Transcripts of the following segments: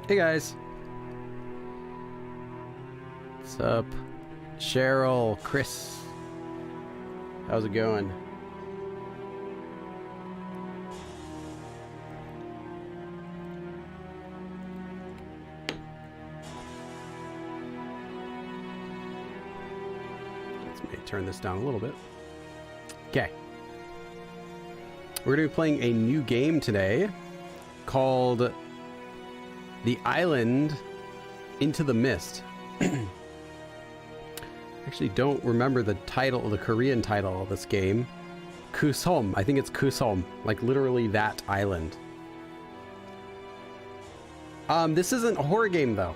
Hey guys. What's up? Cheryl, Chris. How's it going? Let's turn this down a little bit. Okay. We're going to be playing a new game today called The Island Into the Mist. Actually don't remember the title, the Korean title of this game. Kusom. I think it's Kusom. Like literally that island. This isn't a horror game though.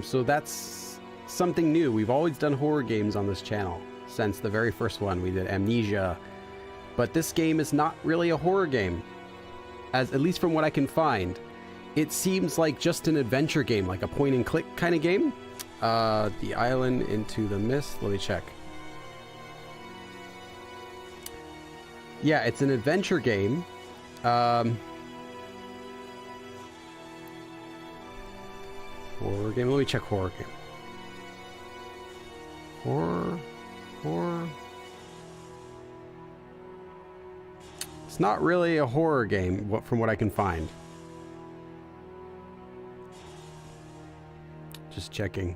So that's something new. We've always done horror games on this channel since the very first one. We did Amnesia. But this game is not really a horror game. At least from what I can find. It seems like just an adventure game, like a point and click kind of game. The Island Into the Mist. Let me check. Yeah, it's an adventure game. Horror game. Let me check horror game. Horror. It's not really a horror game, from what I can find. Just checking.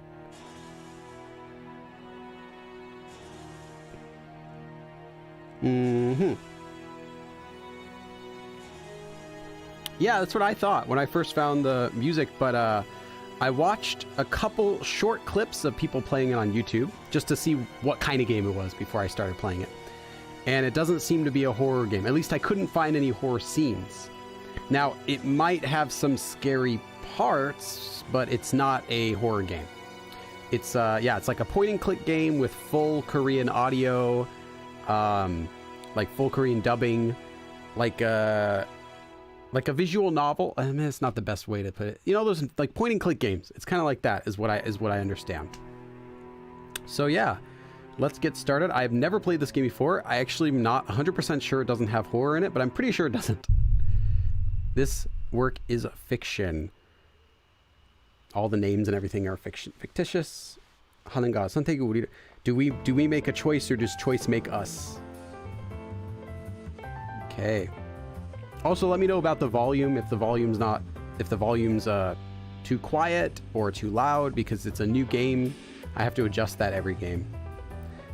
Yeah, that's what I thought when I first found the music, but I watched a couple short clips of people playing it on YouTube just to see what kind of game it was before I started playing it. And it doesn't seem to be a horror game. At least I couldn't find any horror scenes. Now, it might have some scary parts, but it's not a horror game. It's yeah, it's like a point and click game with full Korean audio, like full Korean dubbing, like a visual novel. I mean, it's not the best way to put it. You know, those like point and click games. It's kind of like that is what I understand. So yeah, let's get started. I've never played this game before. I actually am not 100% sure it doesn't have horror in it, but I'm pretty sure it doesn't. This work is fiction. All the names and everything are fictitious. 하는가 선택이 우리. Do we make a choice or does choice make us? Okay. Also, let me know about the volume. If the volume's too quiet or too loud, because it's a new game. I have to adjust that every game.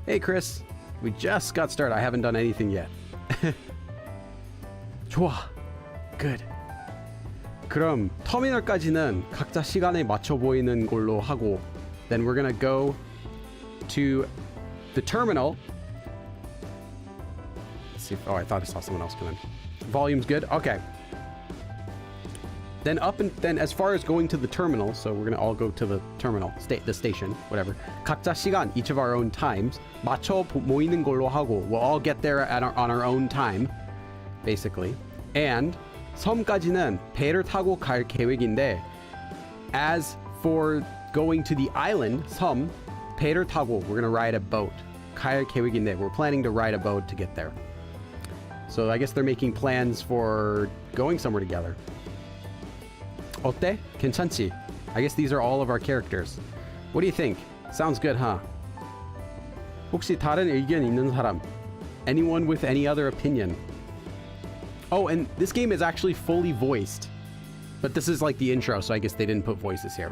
Hey, Chris. We just got started. I haven't done anything yet. 좋아. Good. 그럼 터미널까지는 각자 시간에 맞춰 보이는 걸로 하고, then we're gonna go to the terminal. Let's see if, oh, I thought I saw someone else come in. Volume's good. Okay. Then as far as going to the terminal, so we're gonna all go to the terminal, the station, whatever. 각자 시간, each of our 오wn times. 맞춰 모이는 걸로 하고, we'll all get there on our own time, basically. And 섬까지는 배를 타고 갈 계획인데, as for going to the island, 섬, 배를 타고, we're gonna ride a boat. 갈 계획인데, we're planning to ride a boat to get there. So I guess they're making plans for going somewhere together. 어때? 괜찮지? I guess these are all of our characters. What do you think? Sounds good, huh? 혹시 다른 의견 있는 사람? Anyone with any other opinion? Oh, and this game is actually fully voiced. But this is like the intro, so I guess they didn't put voices here.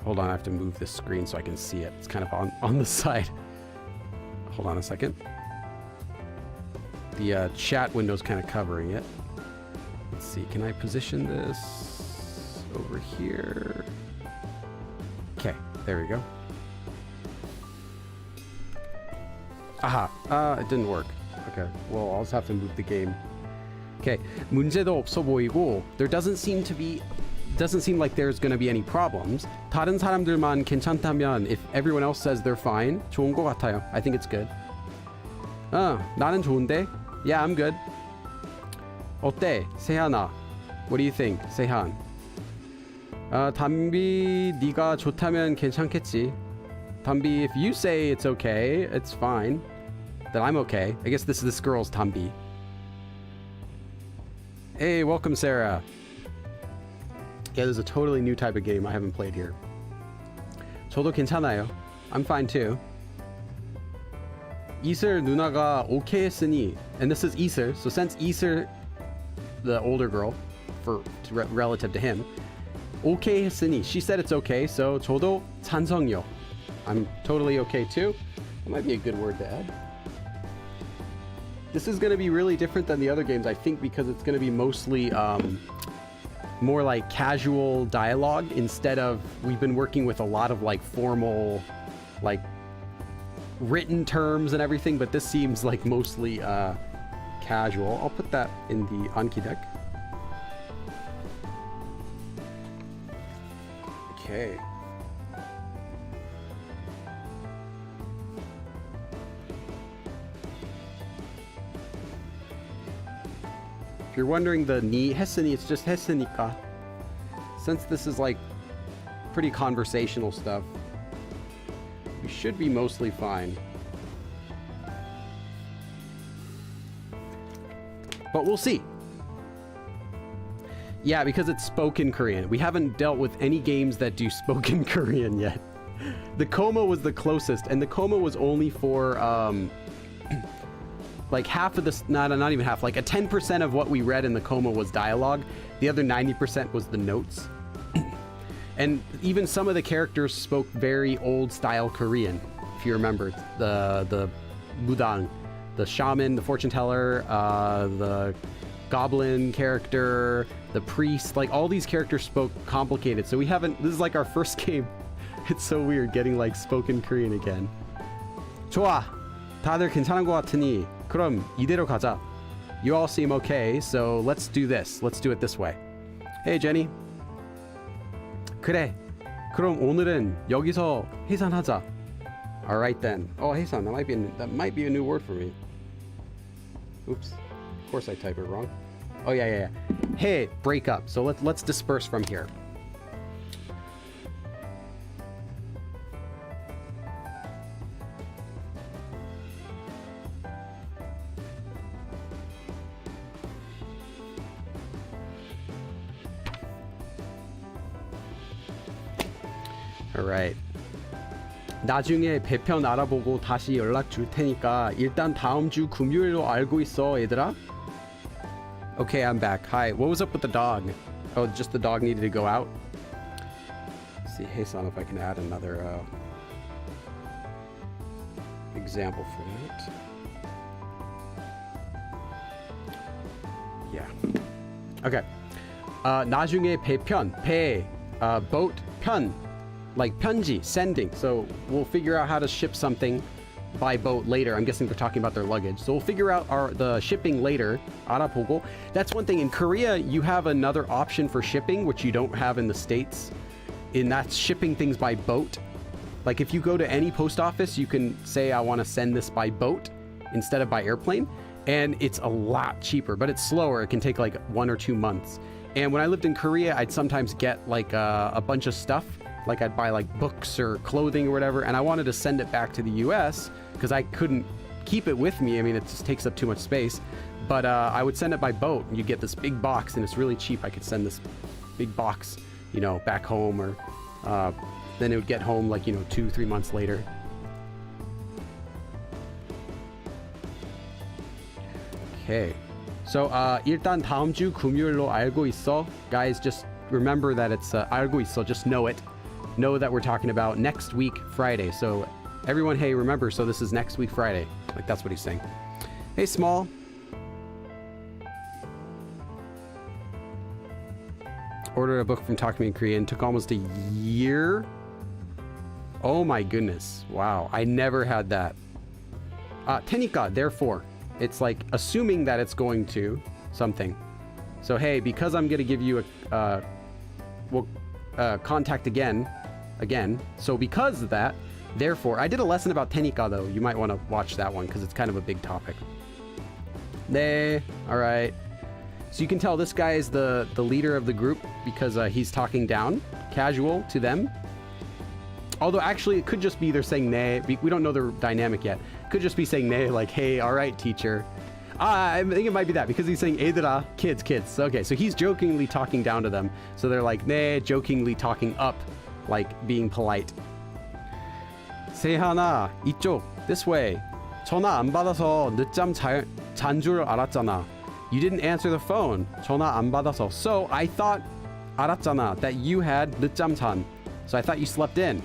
Hold on, I have to move this screen so I can see it. It's kind of on the side. Hold on a second. The chat window's kind of covering it. Let's see, can I position this over here? Okay, there we go. Aha, it didn't work. Okay, well, I'll just have to move the game. Okay, 문제도 없어 보이고, there doesn't seem like there's gonna be any problems. 다른 사람들만 괜찮다면, if everyone else says they're fine, 좋은 것 같아요. I think it's good. 나는 좋은데? Yeah, I'm good. 어때, 세한아? What do you think, 세한? 담비, 네가 좋다면 괜찮겠지. 담비, if you say it's okay, it's fine. Then I'm okay. I guess this girl's 담비. Hey, welcome, Sarah. Yeah, there's a totally new type of game I haven't played here. 저도 괜찮아요. I'm fine too. 이슬 누나가 okay 했으니, and this is 이슬, so since 이슬, the older girl, relative to him, okay 했으니, she said it's okay, so 저도 찬성요. I'm totally okay too. That might be a good word to add. This is going to be really different than the other games, I think, because it's going to be mostly more like casual dialogue instead of, we've been working with a lot of like formal, like written terms and everything, but this seems like mostly casual. I'll put that in the Anki deck. Okay. If you're wondering the ni 했으니, it's just 했으니까. Since this is like pretty conversational stuff, we should be mostly fine. But we'll see. Yeah, because it's spoken Korean. We haven't dealt with any games that do spoken Korean yet. The Coma was the closest, and the Coma was only for like half of this, not even half, like a 10% of what we read in the Coma was dialogue. The other 90% was the notes. And even some of the characters spoke very old style Korean, if you remember. The Budang, the shaman, the fortune teller, the goblin character, the priest, like all these characters spoke complicated. So we haven't, this is like our first game. It's so weird getting like spoken Korean again. 좋아. 다들 괜찮은 것 같으니 그럼 이대로 가자. You all seem okay, so let's do this. Let's do it this way. Hey, Jenny. 그래. 그럼 오늘은 여기서 해산하자. All right then. Oh, 해산. That might be a new word for me. Oops. Of course I type it wrong. Oh yeah. Hey, break up. So let's disperse from here. Alright. 나중에 배편 알아보고 다시 연락 줄 테니까 일단 다음 주 금요일로 알고 있어, 얘들아. Okay, I'm back. Hi. What was up with the dog? Oh, just the dog needed to go out? Let's see, Hasan, if I can add another example for that. Yeah. Okay. 나중에 배편, boat, 편. Like 편지, sending. So we'll figure out how to ship something by boat later. I'm guessing they're talking about their luggage. So we'll figure out the shipping later. 알아보고. That's one thing. In Korea, you have another option for shipping, which you don't have in the States. And that's shipping things by boat. Like if you go to any post office, you can say, I want to send this by boat instead of by airplane. And it's a lot cheaper, but it's slower. It can take like 1 or 2 months. And when I lived in Korea, I'd sometimes get like a bunch of stuff. Like I'd buy like books or clothing or whatever, and I wanted to send it back to the US because I couldn't keep it with me. I mean, it just takes up too much space. But I would send it by boat, and you get this big box, and it's really cheap. I could send this big box, you know, back home, or then it would get home like, you know, 2-3 months later. Okay. So 일단 다음 주 금요일로 알고 있어. Guys, just remember that it's 알고 있어. Just know it. Know that we're talking about next week Friday. So everyone, hey, remember, so this is next week Friday. Like that's what he's saying. Hey, Small. Ordered a book from Talk to Me in Korean. Took almost a year. Oh my goodness. Wow. I never had that. 테니까, therefore. It's like assuming that it's going to something. So hey, because I'm going to give you a contact again. So because of that, therefore, I did a lesson about tenika though. You might want to watch that one because it's kind of a big topic. 네, all right. So you can tell this guy is the leader of the group because he's talking down, casual to them. Although actually it could just be they're saying 네. We don't know the dynamic yet. Could just be saying 네, like, hey, all right, teacher. I think it might be that because he's saying 애들아, kids. Okay, so he's jokingly talking down to them. So they're like, 네, jokingly talking up, like being polite. 세하나, 이쪽, this way. 전화 안 받아서 늦잠 잔 줄 알았잖아. You didn't answer the phone. 전화 안 받아서. So I thought, 알았잖아, that you had 늦잠 잔. So I thought you slept in.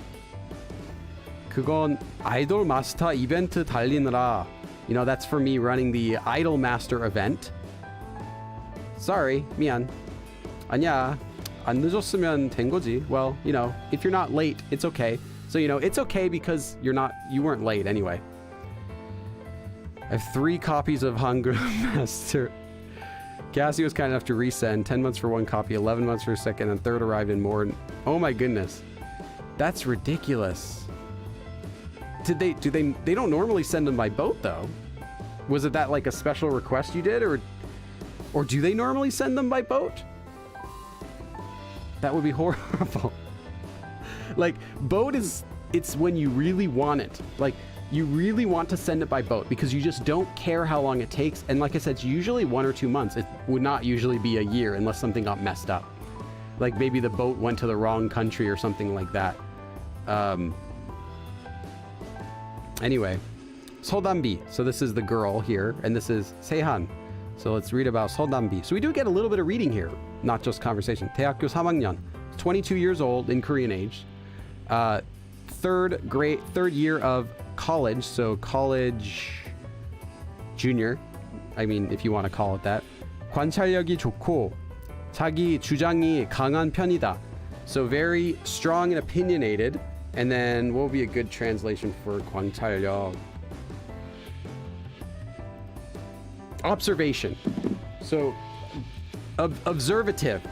그건 아이돌 마스터 이벤트 달리느라. You know, that's for me running the Idol Master event. Sorry, 미안. 아니야, 안 늦었으면 된 거지. Well, you know, if you're not late, it's okay. So, you know, it's okay because you weren't late anyway. I have 3 copies of Hangul Master. Cassie was kind enough to resend 10 months for 1 copy, 11 months for a second, and third arrived in more. Oh my goodness. That's ridiculous. They don't normally send them by boat though. Was it that like a special request you did, or do they normally send them by boat? That would be horrible. Like boat it's when you really want it. Like you really want to send it by boat because you just don't care how long it takes. And like I said, it's usually 1 or 2 months. It would not usually be a year unless something got messed up. Like maybe the boat went to the wrong country or something like that. Anyway, 서담비. So this is the girl here, and this is 세한. So let's read about 서담비. So we do get a little bit of reading here, not just conversation. 대학교 3학년, 22 years old in Korean age. Third year of college, so college junior. I mean, if you want to call it that. 관찰력이 좋고 자기 주장이 강한 편이다. So very strong and opinionated. And then what would be a good translation for 관찰력? Observation. So observative.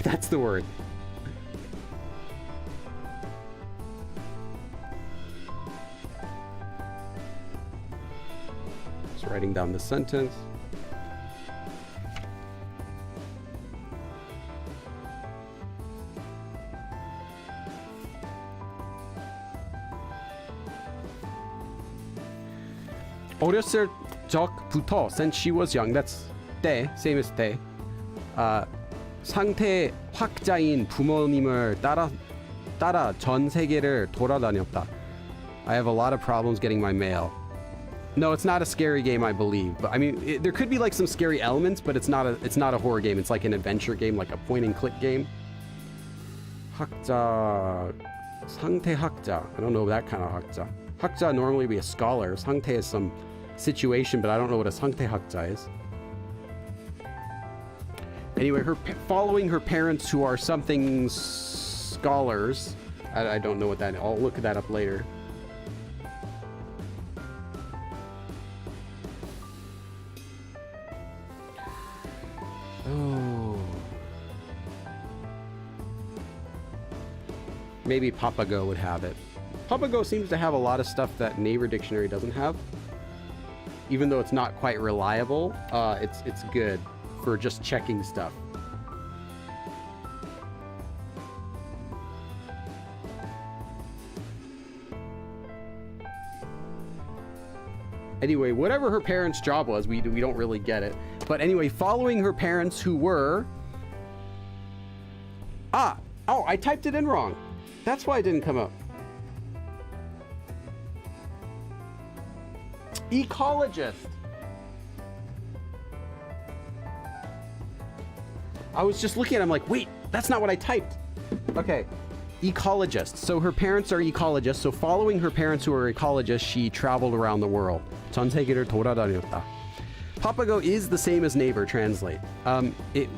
That's the word. Just writing down the sentence. 어렸을 적부터, since she was young, that's 때, same as 때, 상태 확자인 부모님을 따라 전 세계를 돌아다녔다. I have a lot of problems getting my mail. No, it's not a scary game, I believe. But I mean, there could be like some scary elements, but it's not a horror game. It's like an adventure game, like a point and click game. 학자, 상태 학자. I don't know that kind of 학자. 학자 normally be a scholar. 상태 is some situation, but I don't know what a 상태 학자 is. Anyway, following her parents who are something scholars. I don't know what that is. I'll look that up later. Oh. Maybe Papago would have it. Papago seems to have a lot of stuff that Naver Dictionary doesn't have. Even though it's not quite reliable, it's good for just checking stuff. Anyway, whatever her parents' job was, we don't really get it. But anyway, following her parents who were... Oh, I typed it in wrong. That's why it didn't come up. Ecologist. I was just looking at it, I'm like, wait, that's not what I typed. Okay, ecologist. So her parents are ecologists. So following her parents who are ecologists, she traveled around the world. 전 세계를 돌아다녔다. Papago is the same as Naver Translate.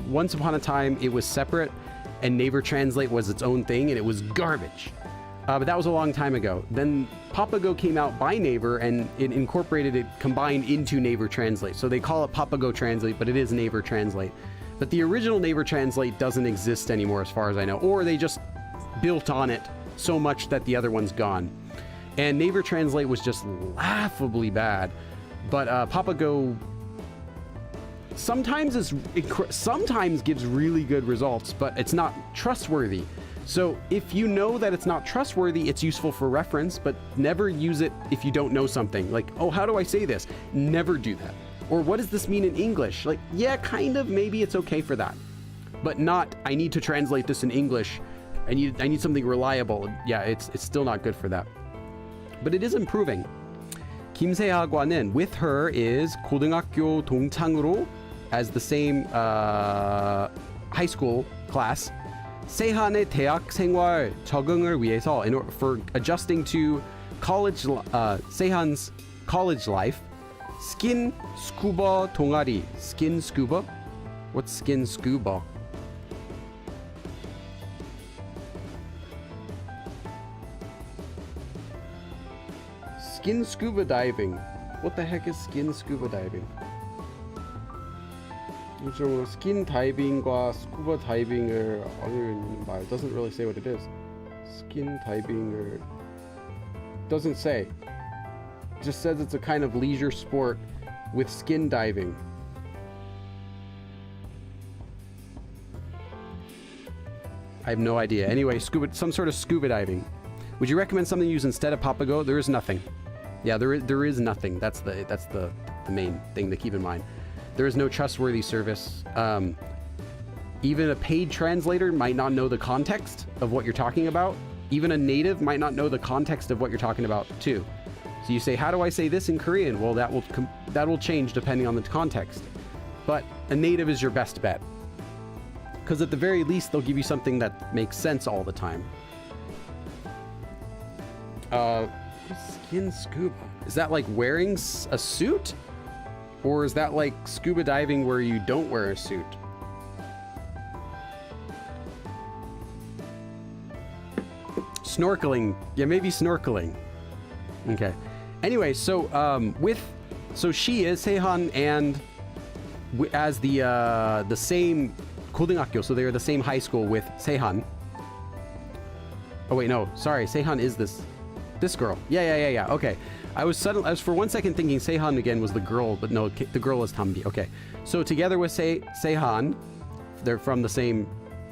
Once upon a time, it was separate, and Naver Translate was its own thing, and it was garbage. But that was a long time ago. Then Papago came out by Naver, and it combined into Naver Translate. So they call it Papago Translate, but it is Naver Translate. But the original Naver Translate doesn't exist anymore as far as I know, or they just built on it so much that the other one's gone. And Naver Translate was just laughably bad. But Papago sometimes gives really good results, but it's not trustworthy. So if you know that it's not trustworthy, it's useful for reference, but never use it if you don't know something. Like, oh, how do I say this? Never do that. Or what does this mean in English? Like, yeah, kind of, maybe it's okay for that. But not, I need to translate this in English. I need something reliable. Yeah, it's still not good for that. But it is improving. 김세하과는 with her is 고등학교 동창으로 as the same high school class. 세한의 대학 생활 적응을 위해서 for adjusting to college 세한's college life. Skin scuba 동아리. Skin scuba? What's skin scuba? Skin scuba diving. What the heck is skin scuba diving? Skin diving과 scuba diving을 어려운 말. Doesn't really say what it is. Skin diving을 doesn't say. It just says it's a kind of leisure sport with skin diving. I have no idea. Anyway, some sort of scuba diving. Would you recommend something used instead of Papago? There is nothing. Yeah, there is nothing. That's the main thing to keep in mind. There is no trustworthy service. Even a paid translator might not know the context of what you're talking about. Even a native might not know the context of what you're talking about too. So you say, how do I say this in Korean? Well, that will change depending on the context. But a native is your best bet. Because at the very least, they'll give you something that makes sense all the time. Skin scuba. Is that like wearing a suit? Or is that like scuba diving where you don't wear a suit? Snorkeling. Yeah, maybe snorkeling. Okay. Anyway, so she is Sehan and as the same 고등학교, so they are the same high school with Sehan. Oh wait, no, sorry, Sehan is this girl. Yeah. Okay, I was for one second thinking Sehan again was the girl, but no, the girl is Tambi. Okay, so together with Sehan, they're from the same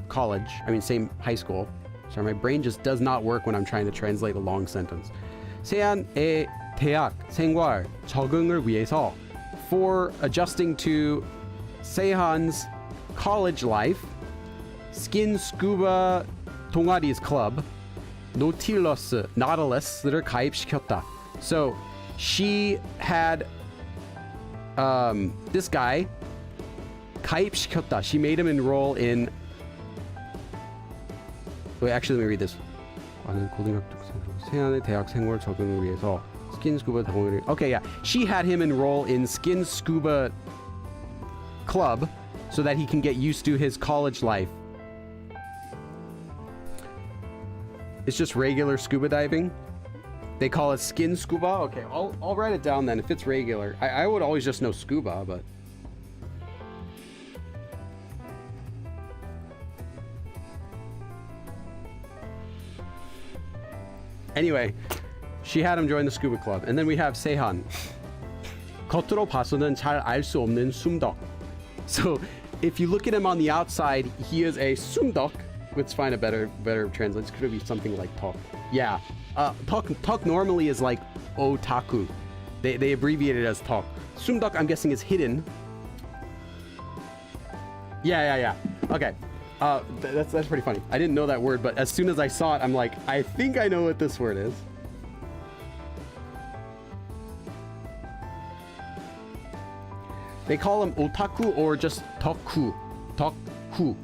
college. I mean, same high school. Sorry, my brain just does not work when I'm trying to translate a long sentence. 세한의 대학 생활 적응을 위해서, for adjusting to Sehan's college life, skin scuba 동아리's club, Nautilus를 가입시켰다. So she had this guy 가입시켰다. She made him enroll in. Wait, actually, let me read this. 세한의 대학 생활 적응을 위해서 skin scuba 동아리. Okay, yeah. She had him enroll in skin scuba club so that he can get used to his college life. It's just regular scuba diving. They call it skin scuba. Okay, I'll write it down then. If it's regular, I would always just know scuba, but anyway, she had him join the scuba club. And then we have Sehan. 겉으로 봐서는 잘 알 수 없는 숨덕. So if you look at him on the outside, he is a 숨덕. Let's find a better translation. Could it be something like talk? Yeah. Talk normally is like otaku. They abbreviate it as talk. 숨덕, I'm guessing, is hidden. Yeah. Okay. That's pretty funny. I didn't know that word, but as soon as I saw it, I'm like, I think I know what this word is. They call him otaku or just toku. Toku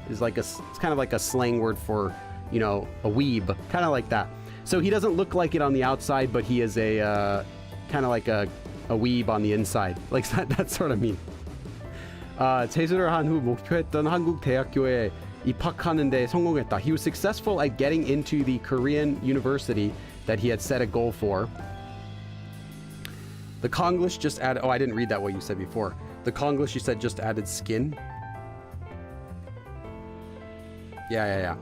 is like it's kind of like a slang word for, you know, a weeb, kind of like that. So he doesn't look like it on the outside, but he is a kind of like a weeb on the inside. Like that sort of mean. 재수를 한 후 목표했던 한국 대학교에 입학하는 데 성공했다. He was successful at getting into the Korean university that he had set a goal for. The Konglish just added, oh, I didn't read that what you said before. The Konglish you said just added skin. Yeah.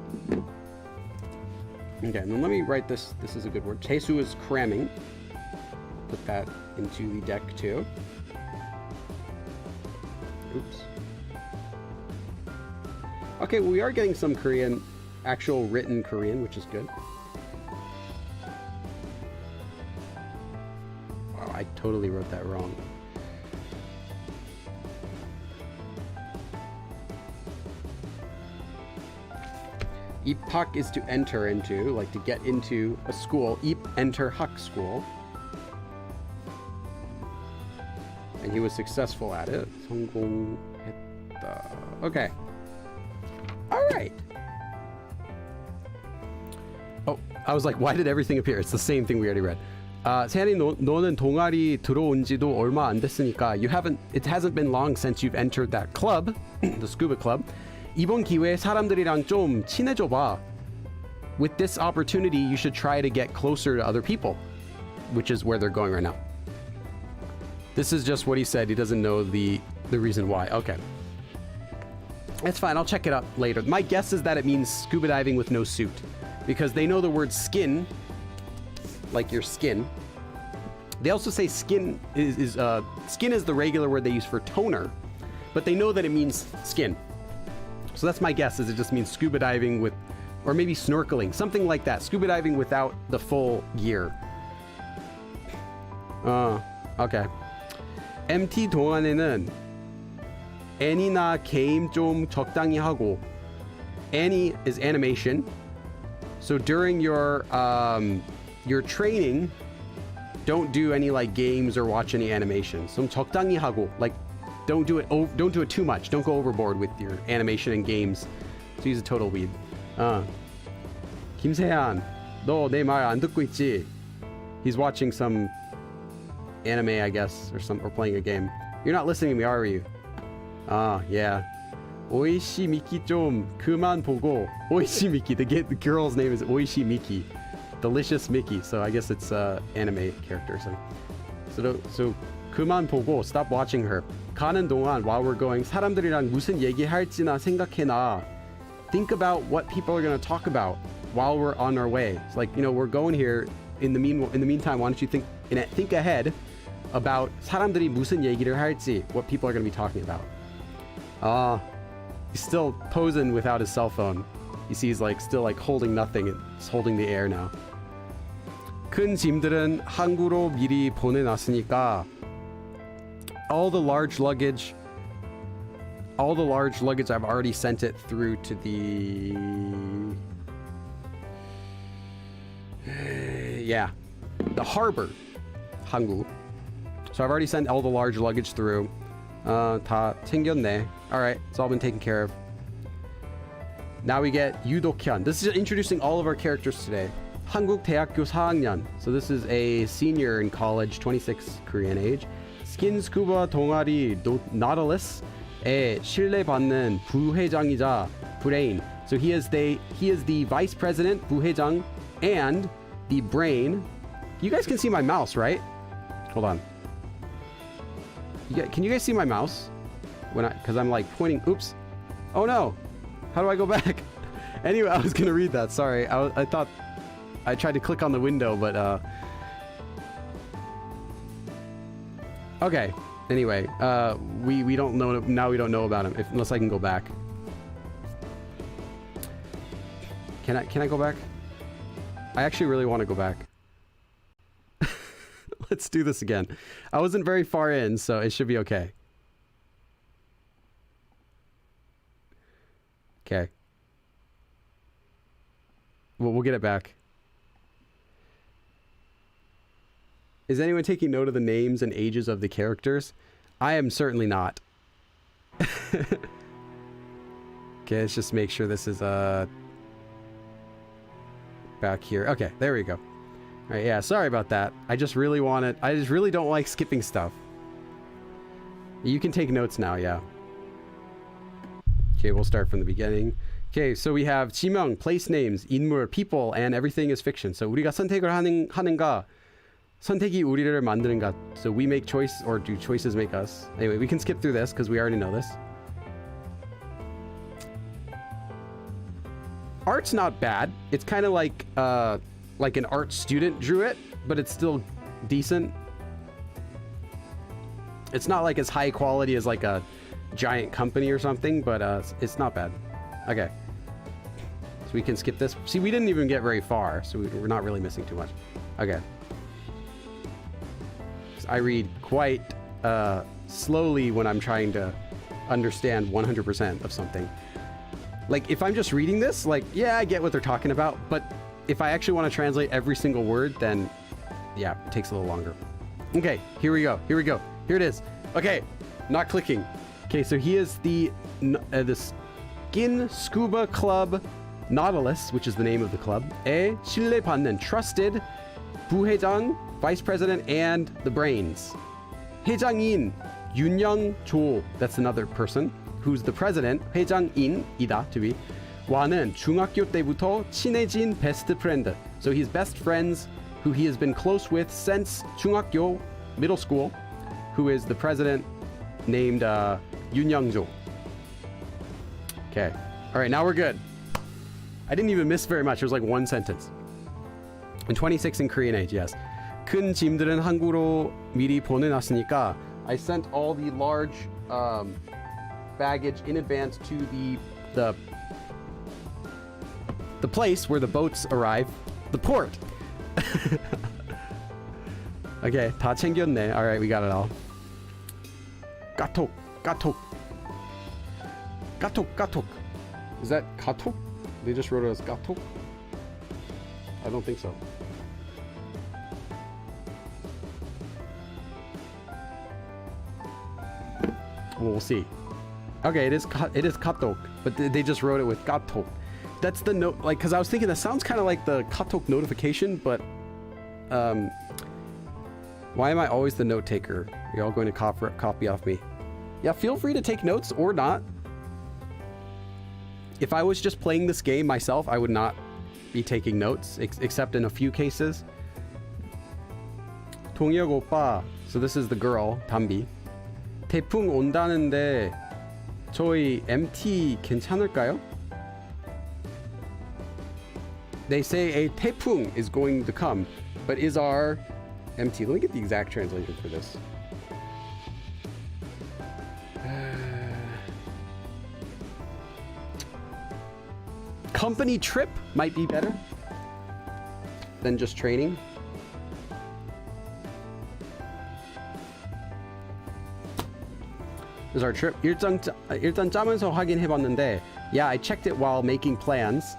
Okay, and then let me write this. This is a good word. 재수 is cramming. Put that into the deck too. Oops. Okay, well, we are getting some Korean, actual written Korean, which is good. Wow, I totally wrote that wrong. 입학 is to enter into, like to get into a school. enter hak school. And he was successful at it. 성공했다. Okay. All right. Oh, I was like, why did everything appear? It's the same thing we already read. 세안이 너는 동아리 들어온 지도 얼마 안 됐으니까 it hasn't been long since you've entered that club, the scuba club. 이번 기회에 사람들이랑 좀 친해져 봐. With this opportunity, you should try to get closer to other people, which is where they're going right now. This is just what he said. He doesn't know the reason why. Okay. That's fine. I'll check it up later. My guess is that it means scuba diving with no suit, because they know the word skin, like your skin. They also say skin is the regular word they use for toner, but they know that it means skin. So that's my guess, is it just means scuba diving with, or maybe snorkeling, something like that. Scuba diving without the full gear. Okay. MT 동안에는 애니나 게임 좀 적당히 하고. Any is animation. So during your training, don't do any like games or watch any animations. 좀 적당히 하고, like don't do it too much. Don't go overboard with your animation and games. So he's a total weeb. 김세한, 너 내 말 안 듣고 있지? He's watching some anime, I guess, or playing a game. You're not listening to me, are you? Yeah. 오이시 미키 좀 그만 보고. 오이시 Miki. The girl's name is 오이시 Miki. Delicious Mickey. So I guess it's anime character. So 그만 보고. Stop watching her. 가는 동안, while we're going, 사람들이랑 무슨 얘기할지나 생각해놔. Think about what people are going to talk about while we're on our way. It's like, we're going here. In the meantime, why don't you think ahead about 사람들이 무슨 얘기를 할지, what people are going to be talking about. He's still posing without his cell phone. You see he's still holding nothing. It's holding the air now. 큰 짐들은 항구로 미리 보내놨으니까 all the large luggage I've already sent it through to the the harbor. 항구. So I've already sent all the large luggage through. 다 챙겼네. Alright, it's all been taken care of. Now we get Yudo-kyan. This is introducing all of our characters today. 한국대학교 4학년. So this is a senior in college, 26 Korean age. 스킨 스쿠버 동아리 Nautilus에 신뢰받는 부회장이자 brain. So he is the vice president, 부회장, and the brain. You guys can see my mouse, right? Hold on. Can you guys see my mouse? Because I'm pointing. Oops. Oh no. How do I go back? Anyway, I was gonna read that. Sorry. I thought I tried to click on the window, but okay. Anyway, we don't know now. We don't know about him unless I can go back. Can I go back? I actually really want to go back. Let's do this again. I wasn't very far in, so it should be okay. Okay. We'll get it back. Is anyone taking note of the names and ages of the characters? I am certainly not. Okay, let's just make sure this is back here. Okay, there we go. All right, yeah, sorry about that. I just really don't like skipping stuff. You can take notes now, yeah. Okay, we'll start from the beginning. Okay, so we have 지명, place names, 인물, people, and everything is fiction. So 우리가 선택을 하는가, 선택이 우리를 만드는가. So we make choice, or do choices make us? Anyway, we can skip through this because we already know this. Art's not bad. It's kind of like an art student drew it, but it's still decent. It's not as high quality as a giant company or something, but it's not bad. Okay. So we can skip this. See, we didn't even get very far, so we're not really missing too much. Okay. I read quite slowly when I'm trying to understand 100% of something. Like, if I'm just reading this, like, yeah, I get what they're talking about, but if I actually want to translate every single word, then yeah, it takes a little longer. Okay, here we go. Here it is. Okay, not clicking. Okay, so he is the Skin Scuba Club Nautilus, which is the name of the club. 신뢰받는, trusted, 부회장, vice president, and the brains. 회장인 윤영조, that's another person who's the president. 회장인이다 to be. 와는 중학교 때부터 친해진 best friend. So he's best friends who he has been close with since 중학교, middle school, who is the president named Yoon Young-jo. Okay. All right, now we're good. I didn't even miss very much. It was like one sentence. And 26 in Korean age, yes. 큰 짐들은 한국으로 미리 보내놨으니까 I sent all the large baggage in advance to the place where the boats arrive, the port. Okay, 다 챙겼네. All right, we got it all. 까톡. Is that 카톡? They just wrote it as 까톡? I don't think so. Well, we'll see. Okay, it is 카톡, but they just wrote it with 까톡. That's the note, like, because I was thinking that sounds kind of like the 카톡 notification, but why am I always the note taker? You're all going to copy off me. Yeah, feel free to take notes or not. If I was just playing this game myself, I would not be taking notes, except in a few cases. 동혁 오빠, so this is the girl, 담비. 태풍 온다는데 저희 MT 괜찮을까요? They say a 태풍 is going to come, but is our MT? Let me get the exact translation for this. Company trip might be better than just training. This is our trip. 일단 짜면서 확인해봤는데, yeah, I checked it while making plans.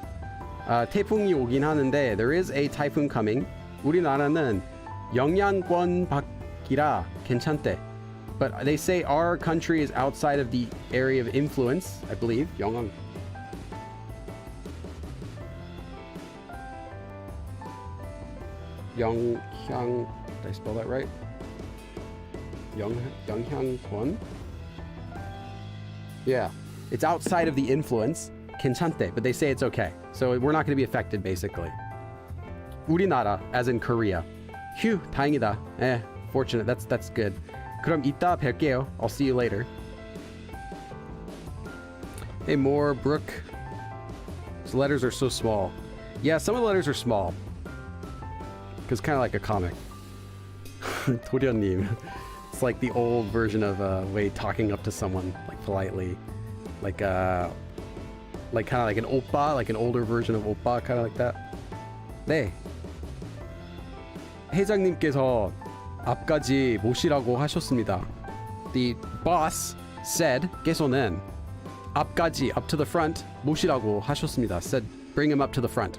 태풍이 오긴 하는데 there is a typhoon coming. 우리나라는 영향권 밖이라 괜찮대. But they say our country is outside of the area of influence, I believe. 영향. 영향. Did I spell that right? 영향권. Yeah, it's outside of the influence. 괜찮대, but they say it's okay. So we're not going to be affected, basically. 우리나라, as in Korea. Phew, 다행이다. Fortunate. That's good. 그럼 이따 뵐게요. I'll see you later. Hey, more Brooke. These letters are so small. Yeah, some of the letters are small. Because kind of like a comic. 도련님. It's like the old version of way talking up to someone, like politely. Like kind of like an oppa, like an older version of oppa, kind of like that. 네. 회장님께서 앞까지 모시라고 하셨습니다. The boss said, 께서는 앞까지, up to the front, 모시라고 하셨습니다. Said, bring him up to the front.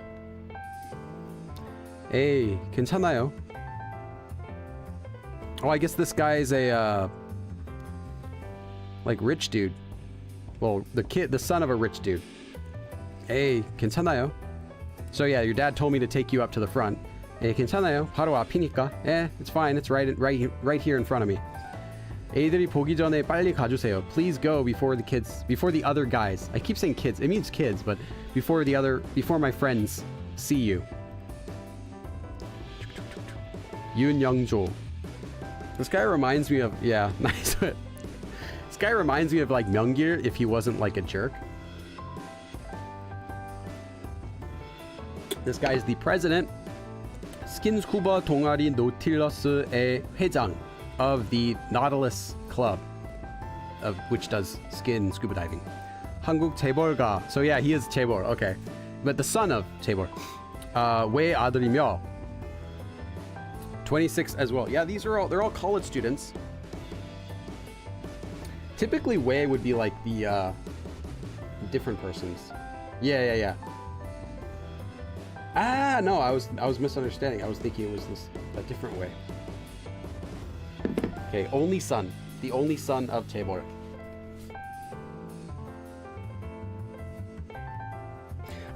에이, 괜찮아요. Oh, I guess this guy is a like rich dude. Well, the son of a rich dude. Hey, 괜찮아요. So yeah, your dad told me to take you up to the front. Hey, 괜찮아요. 바로 앞이니까. It's fine. It's right here in front of me. 애들이 보기 전에 빨리 가주세요. Please go before the other guys. I keep saying kids. It means kids, but before my friends see you. Yoon Young-jo. This guy reminds me of, yeah, nice. This guy reminds me of like Myeongir if he wasn't like a jerk. This guy is the president, 스킨스쿠버 동아리 노틸러스의 회장 of the Nautilus Club, of which does skin scuba diving. 한국 재벌가. So yeah, he is 재벌. Okay, but the son of 재벌. 외아들이며 26 as well. Yeah, they're all college students. Typically, Wei would be like the different persons. Yeah. Ah, no, I was misunderstanding. I was thinking it was a different way. Okay, only son. The only son of Taebol.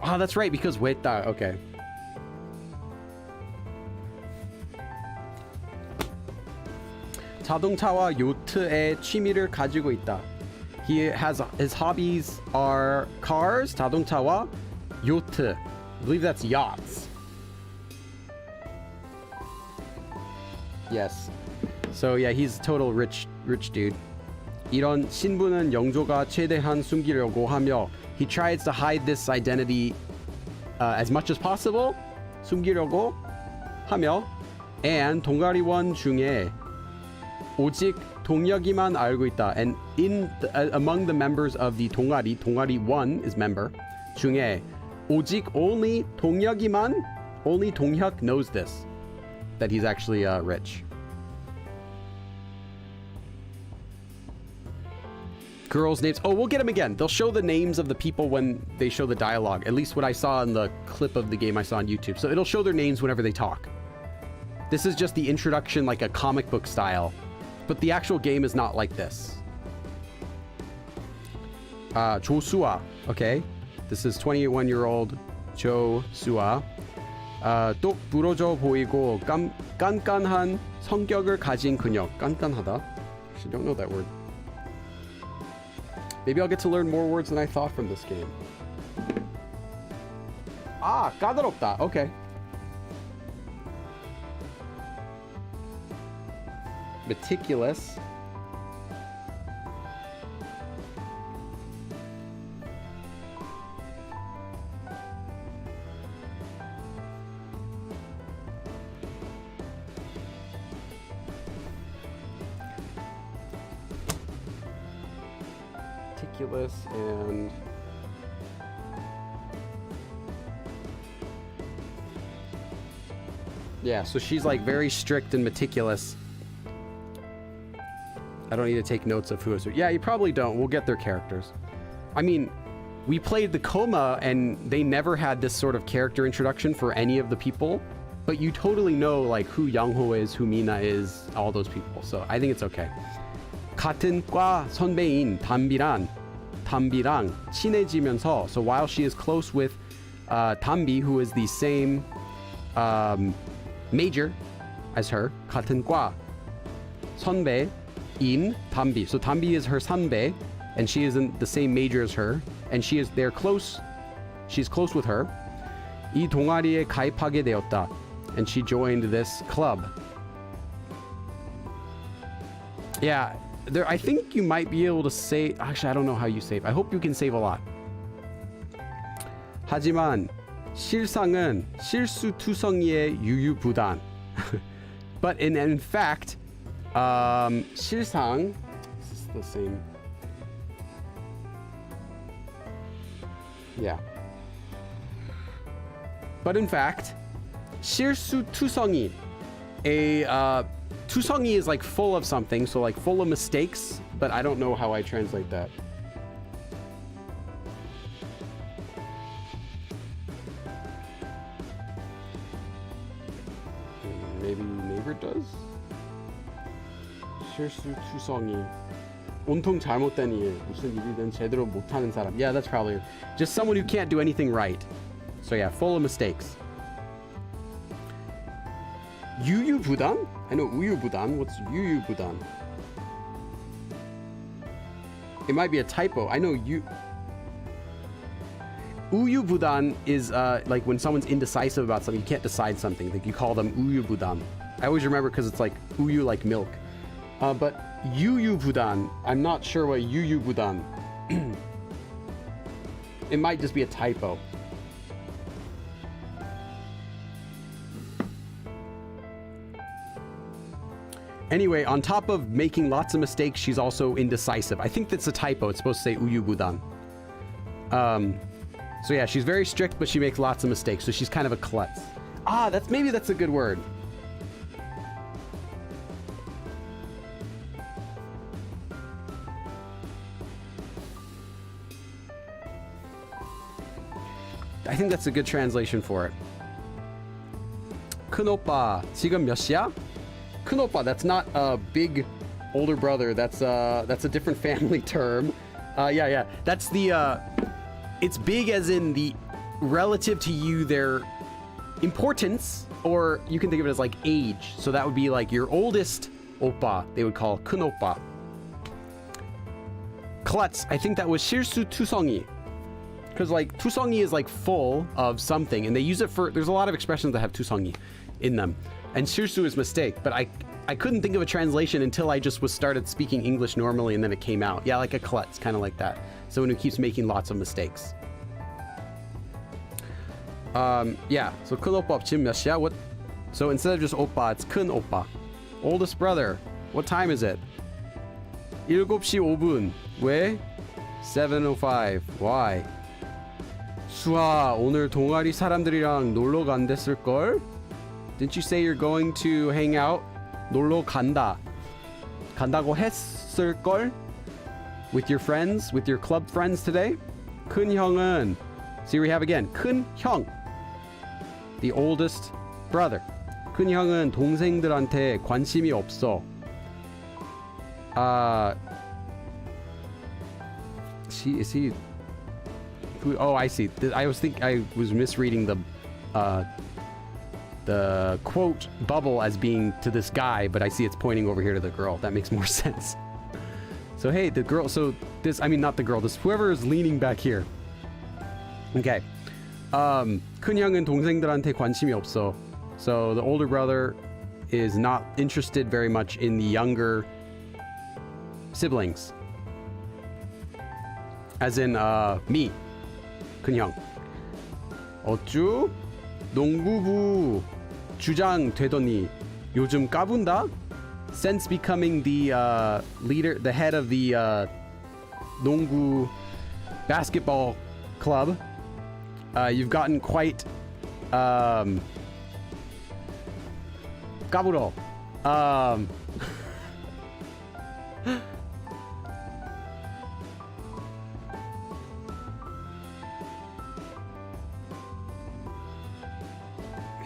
Ah, that's right, because Weta, okay. 자동차와 요트의 취미를 가지고 있다. His hobbies are cars, 자동차와 요트. I believe that's yachts. Yes. So yeah, he's a total rich dude. 이런 신분은 영조가 최대한 숨기려고 하며 he tries to hide this identity as much as possible. 숨기려고 하며 and 동아리원 중에 오직 동혁이만 알고 있다. And among the members of the 동아리 1 is member 중에 오직 only 동혁 knows this, that he's actually rich. Girls' names. Oh, we'll get them again. They'll show the names of the people when they show the dialogue. At least what I saw in the clip of the game I saw on YouTube. So it'll show their names whenever they talk. This is just the introduction, like a comic book style. But the actual game is not like this. 조수아. Okay. This is 21-year-old 조수아. 똑 부러져 보이고 깐깐한 성격을 가진 그녀. 깐깐하다. Actually, don't know that word. Maybe I'll get to learn more words than I thought from this game. Ah, 까다롭다. Okay. Meticulous. And yeah, so she's like very strict and meticulous. I don't need to take notes of who is who. Yeah, you probably don't. We'll get their characters. I mean, we played the Coma and they never had this sort of character introduction for any of the people, but you totally know like who Young-ho is, who Mina is, all those people. So I think it's okay. 같은 과 선배인 담비랑 친해지면서, so while she is close with 담비, who is the same major as her, 같은 과 선배인 담비. So 담비 is her 선배, and she is in the same major as her, and they're close. She's close with her. 이 동아리에 가입하게 되었다, and she joined this club. Yeah. I think you might be able to save. Actually, I don't know how you save. I hope you can save a lot. 하지만 실상은 실수투성이의 유유부단. But in fact, 실상. This is the same. Yeah. But in fact, 실수투성이, 투성이 is like full of something, so like full of mistakes, but I don't know how I translate that. Maybe neighbor does? 실수투성이. 온통 잘못된 일. 무슨 일이든 제대로 못하는 사람. Yeah, that's probably just someone who can't do anything right. So yeah, full of mistakes. 유유부단? I know 우유부단. What's 유유부단? It might be a typo. I know 우유부단 is like when someone's indecisive about something, you can't decide something. Like you call them 우유부단. I always remember because it's like uyu, like milk. But 유유부단, I'm not sure what 유유부단. It might just be a typo. Anyway, on top of making lots of mistakes, she's also indecisive. I think that's a typo. It's supposed to say uyubudan. So yeah, she's very strict, but she makes lots of mistakes. So she's kind of a klutz. Ah, maybe that's a good word. I think that's a good translation for it. 큰 오빠 지금 몇 시야? 큰 오빠, that's not a big older brother. That's a different family term. Yeah. That's the it's big as in the relative to you, their importance, or you can think of it as like age. So that would be like your oldest 오빠. They would call 큰 오빠. klutz, I think that was 실수 투성이. Because like 투성이 is like full of something, and they use it for, there's a lot of expressions that have 투성이 in them. And 실수 is mistake, but I couldn't think of a translation until I just started speaking English normally, and then it came out. Yeah, like a klutz, kind of like that. Someone who keeps making lots of mistakes. Yeah, so 큰 오빠 지금 몇 시야? What? So instead of just 오빠, it's 큰 오빠. Oldest brother. What time is it? 7시 5분. 왜? 7:05. Why? 수아, 오늘 동아리 사람들이랑 놀러 간댔을걸? Didn't you say you're going to hang out? 놀러 간다. 간다고 했을걸? With your friends? With your club friends today? 큰 형은, see we have again, 큰 형. The oldest brother. 큰 형은 동생들한테 관심이 없어. Is he? Oh, I see. I was misreading the quote bubble as being to this guy, but I see it's pointing over here to the girl. That makes more sense. So hey, the girl. So this, I mean, not the girl. This whoever is leaning back here. Okay. 큰 형은 동생들한테 관심이 없어. So the older brother is not interested very much in the younger siblings. As in me. 큰 형. 어쭈? 농구부 주장 되더니 요즘 까분다? Since becoming the leader, the head of the 농구 basketball club, you've gotten quite 까불어.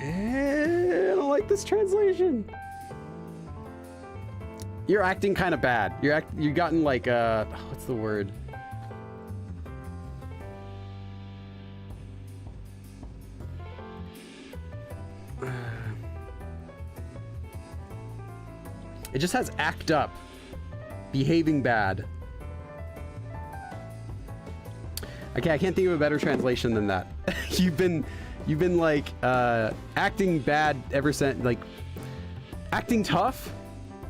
I don't like this translation. You're acting kind of bad. You've gotten like what's the word? It just has act up, behaving bad. Okay, I can't think of a better translation than that. You've been like acting bad ever since, like acting tough,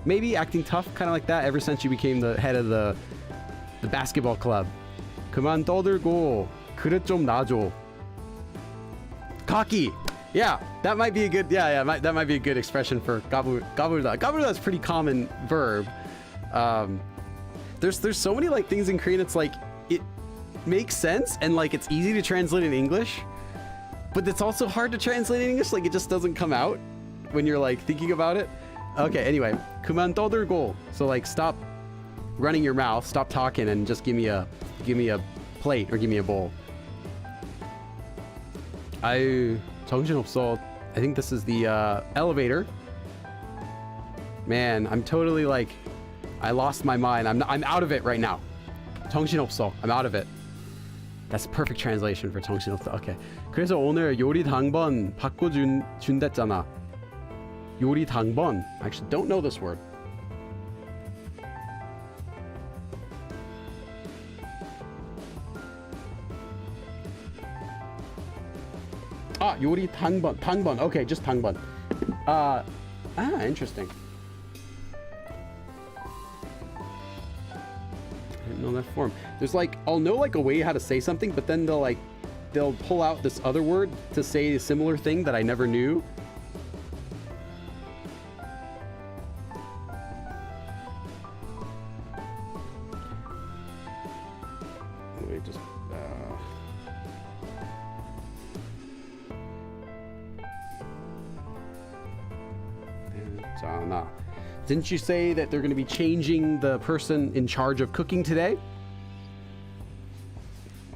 maybe acting tough, kind of like that, ever since you became the head of the basketball club. 그만 떠들고 그릇 좀 놔줘. Cocky. Yeah, that might be a good. That might be a good expression for 가불다. 가불다 is a pretty common verb. There's so many like things in Korean. It's like it makes sense and like it's easy to translate in English, but it's also hard to translate in English. Like it just doesn't come out when you're like thinking about it. Okay, anyway, 그만 떠들고. So like stop running your mouth, stop talking, and just give me a plate or give me a bowl. 아유, 정신없어. I think this is the elevator. Man, I'm totally like, I lost my mind. I'm out of it right now. 정신없어. I'm out of it. That's a perfect translation for 정신없어. Okay. 그래서 오늘 요리 당번 바꿔준댔잖아. 요리 당번. I actually don't know this word. 요리 당번. Okay, just 당번. Interesting. I didn't know that form. There's like, I'll know like a way how to say something, but then they'll pull out this other word to say a similar thing that I never knew. Didn't you say that they're going to be changing the person in charge of cooking today?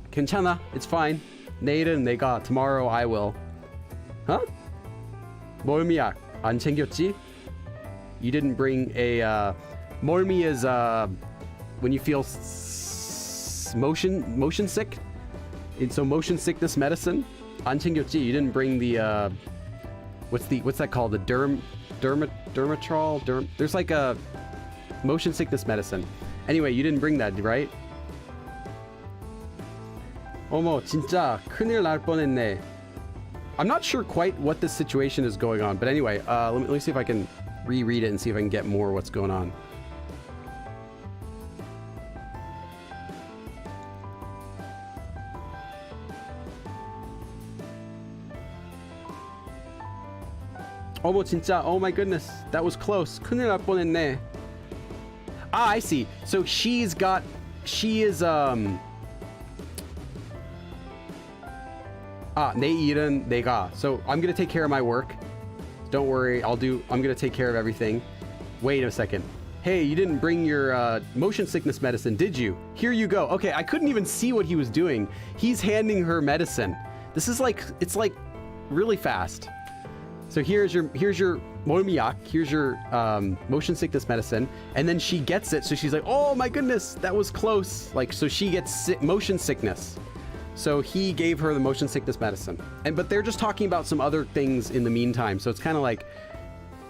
괜찮아. It's fine. 내일은 내가. Tomorrow I will. Huh? 멀미약 안 챙겼지? You didn't bring a 멀미 is when you feel motion sick. So motion sickness medicine. 안 챙겼지? You didn't bring the what's that called? The dermatrol. There's like a motion sickness medicine. Anyway, you didn't bring that, right? 어머, 진짜 큰일 날 뻔했네. I'm not sure quite what this situation is going on, but anyway, let me see if I can reread it and see if I can get more what's going on. 어머 진짜, oh my goodness, that was close. 큰일 날 뻔했네. Ah, I see. So she is 내일은 내가. So I'm gonna take care of my work. Don't worry, I'm gonna take care of everything. Wait a second. Hey, you didn't bring your motion sickness medicine, did you? Here you go. Okay, I couldn't even see what he was doing. He's handing her medicine. This is like, it's like really fast. So here's your 멀미약, here's your motion sickness medicine, and then she gets it. So she's like, oh my goodness, that was close. Like, so she gets motion sickness. So he gave her the motion sickness medicine. But they're just talking about some other things in the meantime. So it's kind of like,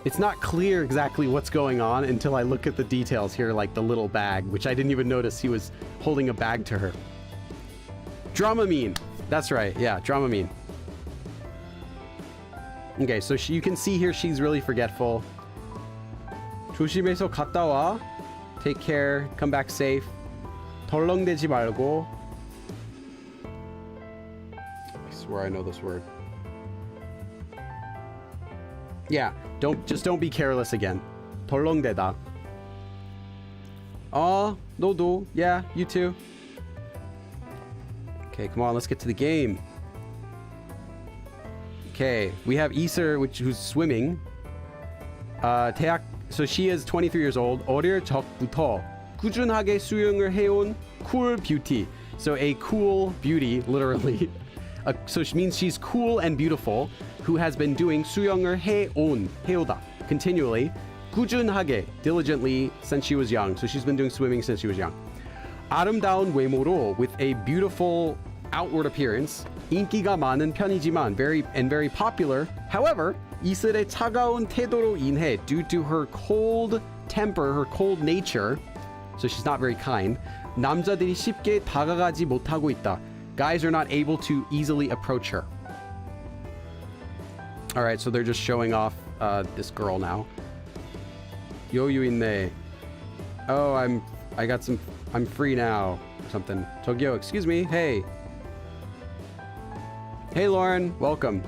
it's not clear exactly what's going on until I look at the details here, like the little bag, which I didn't even notice he was holding a bag to her. Dramamine. That's right. Yeah, Dramamine. Okay, so you can see here she's really forgetful. 조심해서 갔다 와. Take care. Come back safe. 덜렁대지 말고. I swear I know this word. Yeah, don't be careless again. 덜렁대다. 너도. Yeah, you too. Okay, come on, let's get to the game. Okay, we have Iser, who's swimming. So she is 23 years old. 어릴 적부터 꾸준하게 수영을 해온 cool beauty. So a cool beauty, literally. So she means she's cool and beautiful, who has been doing 수영을 해오다, continually, 꾸준하게, diligently, since she was young. So she's been doing swimming since she was young. 아름다운 외모로, with a beautiful outward appearance, 인기가 많은 편이지만 very popular. However, 이슬의 차가운 태도로 인해, due to her cold temper, her cold nature, so she's not very kind, 남자들이 쉽게 다가가지 못하고 있다. Guys are not able to easily approach her. All right, so they're just showing off this girl now. 여유 있네. Oh, I'm free now or something. 저기요, excuse me. Hey, Lauren, welcome.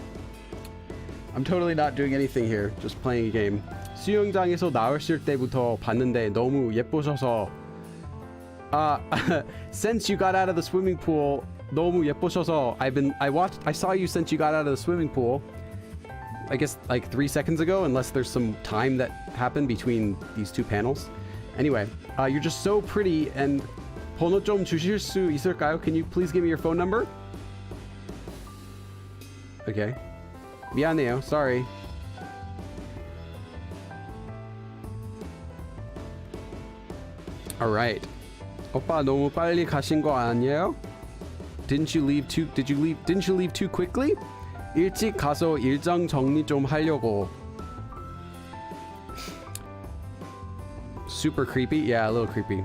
I'm totally not doing anything here, just playing a game. 수영장에서 나왔을 때부터 봤는데 너무 예쁘셔서. Since you got out of the swimming pool, 너무 예쁘셔서 I saw you since you got out of the swimming pool. I guess like 3 seconds ago, unless there's some time that happened between these two panels. Anyway, you're just so pretty. And 번호 좀 주실 수 있을까요? Can you please give me your phone number? Okay. 미안해요. Sorry. All right. 오빠 너무 빨리 가신 거 아니에요? Didn't you leave too quickly? 일찍 가서 일정 정리 좀 하려고. Super creepy. Yeah, a little creepy.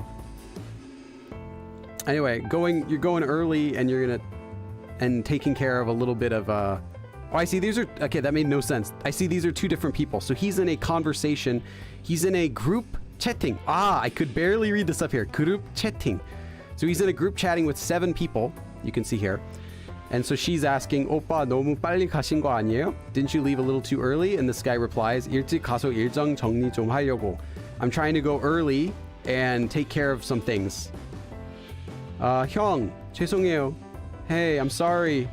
Anyway, you're going early and taking care of a little bit of oh, I see okay, that made no sense. I see these are two different people. So he's in a conversation. He's in a group chatting. I could barely read this up here. Group chatting. So he's in a group chatting with 7 people. You can see here. And so she's asking, 오빠 너무 빨리 가신 거 아니에요? Didn't you leave a little too early? And this guy replies, 일찍 가서 일정 정리 좀 하려고. I'm trying to go early and take care of some things. 형, 죄송해요. Hey, I'm sorry.